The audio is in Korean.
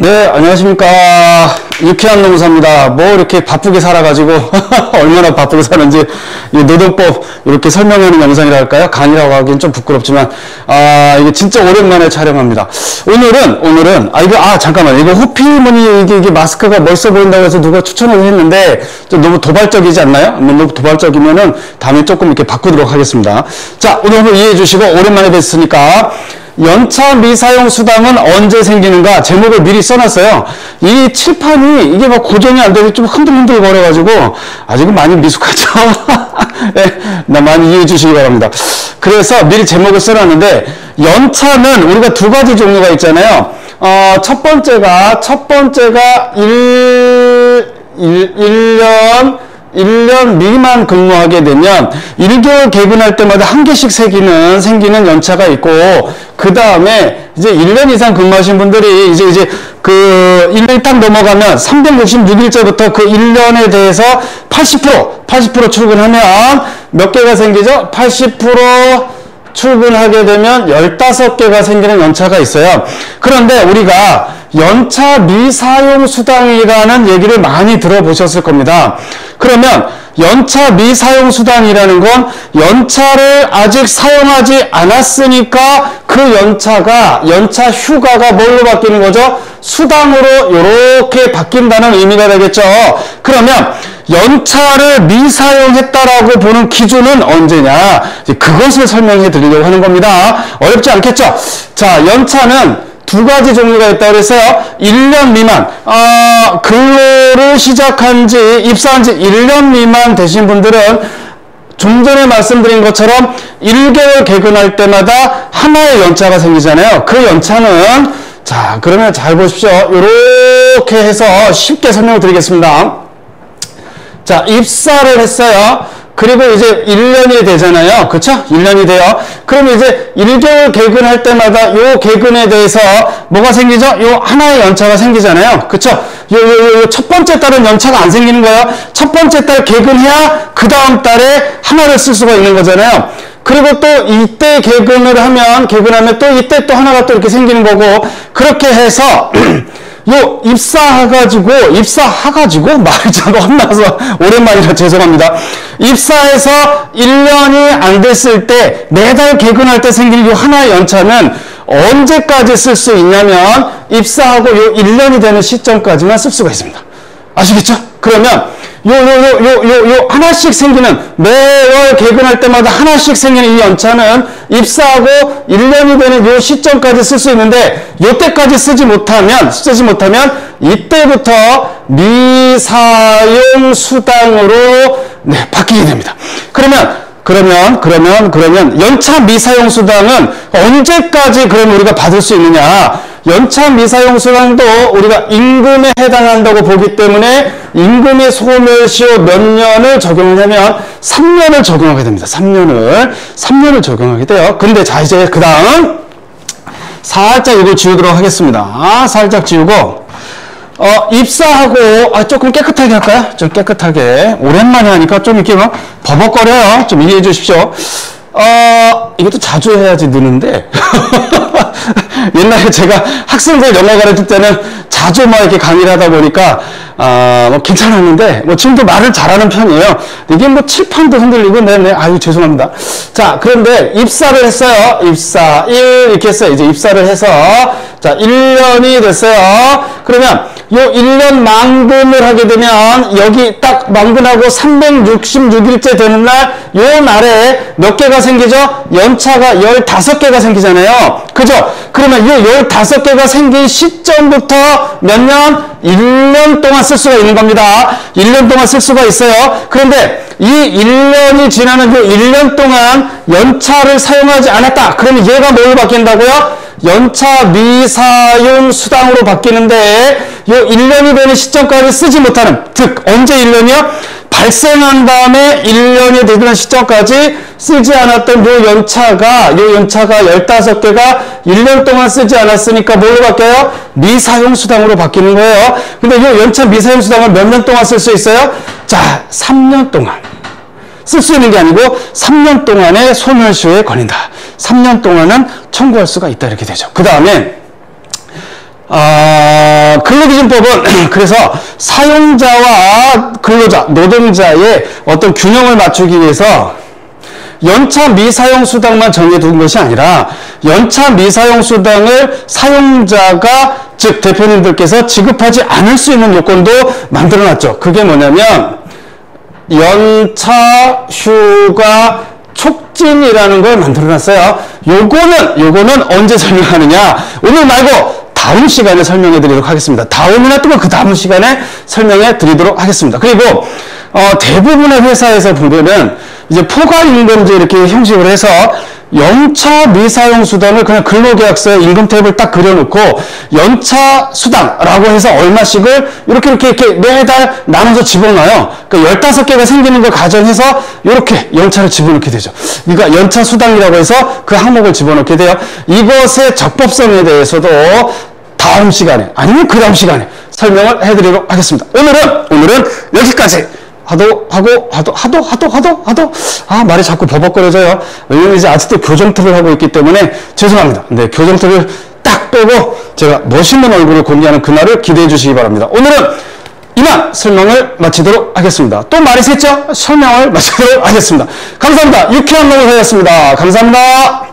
네, 안녕하십니까. 유쾌한 농사입니다. 뭐 이렇게 바쁘게 살아가지고 얼마나 바쁘게 사는지 이 노동법 이렇게 설명하는 영상이라 할까요? 강의라고 하기엔 좀 부끄럽지만 이게 진짜 오랜만에 촬영합니다. 오늘은 잠깐만, 이거 호피무늬 이게 마스크가 멋있어 보인다고 해서 누가 추천을 했는데 좀 너무 도발적이지 않나요? 너무 도발적이면은 다음에 조금 이렇게 바꾸도록 하겠습니다. 자, 오늘 이해해 주시고, 오랜만에 뵀으니까 연차 미사용 수당은 언제 생기는가 제목을 미리 써놨어요. 이 칠판이 이게 막 고정이 안 되고 좀 흔들흔들 거려가지고 아직은 많이 미숙하죠. 네, 많이 이해해 주시기 바랍니다. 그래서 미리 제목을 써놨는데, 연차는 우리가 두 가지 종류가 있잖아요. 첫 번째가 1년 미만 근무하게 되면 1개월 개근할 때마다 한 개씩 생기는 연차가 있고, 그 다음에 이제 1년 이상 근무하신 분들이 이제 그 1년이 딱 넘어가면 366일째부터 그 1년에 대해서 80% 출근하면 몇 개가 생기죠? 80% 출근하게 되면 15개가 생기는 연차가 있어요. 그런데 우리가 연차 미사용 수당이라는 얘기를 많이 들어보셨을 겁니다. 그러면 연차 미사용 수당이라는 건 연차를 아직 사용하지 않았으니까 그 연차 휴가가 뭘로 바뀌는 거죠? 수당으로 이렇게 바뀐다는 의미가 되겠죠. 그러면 연차를 미사용했다라고 보는 기준은 언제냐? 그것을 설명해 드리려고 하는 겁니다. 어렵지 않겠죠? 자, 연차는 두 가지 종류가 있다고 그랬어요. 1년 미만, 근로를 시작한 지, 입사한 지 1년 미만 되신 분들은 좀 전에 말씀드린 것처럼 1개월 개근할 때마다 하나의 연차가 생기잖아요. 그 연차는, 자, 그러면 잘 보십시오. 이렇게 해서 쉽게 설명을 드리겠습니다. 자, 입사를 했어요. 그리고 이제 1년이 되잖아요. 그쵸? 1년이 돼요. 그럼 이제 1개월 개근할 때마다 요 개근에 대해서 뭐가 생기죠? 요 하나의 연차가 생기잖아요. 그쵸? 요 첫 번째 달은 연차가 안 생기는 거예요. 첫 번째 달 개근해야 그 다음 달에 하나를 쓸 수가 있는 거잖아요. 그리고 또 이때 개근하면 또 이때 또 하나가 또 이렇게 생기는 거고, 그렇게 해서 입사해가지고 말이 참 혼나서 오랜만이라 죄송합니다. 입사해서 1년이 안 됐을 때 매달 개근할 때 생기는 요 하나의 연차는 언제까지 쓸 수 있냐면 입사하고 요 1년이 되는 시점까지만 쓸 수가 있습니다. 아시겠죠? 그러면 요 하나씩 생기는, 매월 개근할 때마다 하나씩 생기는 이 연차는 입사하고 1년이 되는 요 시점까지 쓸 수 있는데, 요때까지 쓰지 못하면 이때부터 미사용 수당으로 바뀌게 됩니다. 그러면 연차 미사용 수당은 언제까지 그럼 우리가 받을 수 있느냐? 연차 미사용 수당도 우리가 임금에 해당한다고 보기 때문에 임금의 소멸시효 몇 년을 적용하냐면 3년을 적용하게 됩니다. 3년을 적용하게 돼요. 근데 자, 이제 그 다음 살짝 이걸 지우도록 하겠습니다. 살짝 지우고, 입사하고, 조금 깨끗하게 할까요? 좀 깨끗하게. 오랜만에 하니까 좀 이렇게 막 버벅거려요. 좀 이해해 주십시오. 이것도 자주 해야지 느는데. 옛날에 제가 학생들 영어 가르칠 때는 자주 막 이렇게 강의를 하다 보니까, 괜찮았는데, 지금도 말을 잘하는 편이에요. 이게 칠판도 흔들리고, 아유, 죄송합니다. 자, 그런데 입사를 했어요. 입사 1, 이렇게 했어요. 이제 입사를 해서, 자, 1년이 됐어요. 그러면, 요 1년 만금을 하게 되면, 여기 딱 만금하고 366일째 되는 날, 요 날에 몇 개가 생기죠? 연차가 15개가 생기잖아요. 그죠? 그러면 요 15개가 생긴 시점부터 몇 년? 1년 동안 쓸 수가 있는 겁니다. 1년 동안 쓸 수가 있어요. 그런데 이 1년이 지나는 요 1년 동안 연차를 사용하지 않았다. 그러면 얘가 뭘로 바뀐다고요? 연차 미사용 수당으로 바뀌는데, 요 1년이 되는 시점까지 쓰지 못하는, 즉 언제 1년이요? 발생한 다음에 1년이 되는 시점까지 쓰지 않았던 요 연차가 15개가 1년 동안 쓰지 않았으니까 뭘로 바뀌어요? 미사용 수당으로 바뀌는 거예요. 근데 요 연차 미사용 수당을 몇 년 동안 쓸 수 있어요? 자, 3년 동안. 쓸 수 있는 게 아니고 3년 동안의 소멸시효에 걸린다. 3년 동안은 청구할 수가 있다, 이렇게 되죠. 그 다음에 근로기준법은 그래서 사용자와 근로자, 노동자의 어떤 균형을 맞추기 위해서 연차 미사용 수당만 정해둔 것이 아니라 연차 미사용 수당을 사용자가 즉 대표님들께서 지급하지 않을 수 있는 요건도 만들어놨죠. 그게 뭐냐면 연차 휴가 촉진이라는 걸 만들어놨어요. 요거는 언제 설명하느냐? 오늘 말고 다음 시간에 설명해 드리도록 하겠습니다. 다음이나 또 그 다음 시간에 설명해 드리도록 하겠습니다. 그리고 대부분의 회사에서 보면은 이제 포괄임금제 이렇게 형식으로 해서 연차 미사용 수당을 그냥 근로계약서에 임금 탭을 딱 그려놓고 연차 수당라고 해서 얼마씩을 이렇게 매달 나눠서 집어넣어요. 그러니까 15개가 생기는 걸 가정해서 이렇게 연차를 집어넣게 되죠. 그러니까 연차 수당이라고 해서 그 항목을 집어넣게 돼요. 이것의 적법성에 대해서도 다음 시간에 아니면 그 다음 시간에 설명을 해드리도록 하겠습니다. 오늘은 여기까지 하도 말이 자꾸 버벅거려져요. 왜냐면 이제 아직도 교정틀을 하고 있기 때문에 죄송합니다. 네, 교정틀을 딱 빼고 제가 멋있는 얼굴을 공개하는 그날을 기대해 주시기 바랍니다. 오늘은 이만 설명을 마치도록 하겠습니다. 또 말이 샜죠? 설명을 마치도록 하겠습니다. 감사합니다. 유쾌한 노릇 하였습니다. 감사합니다.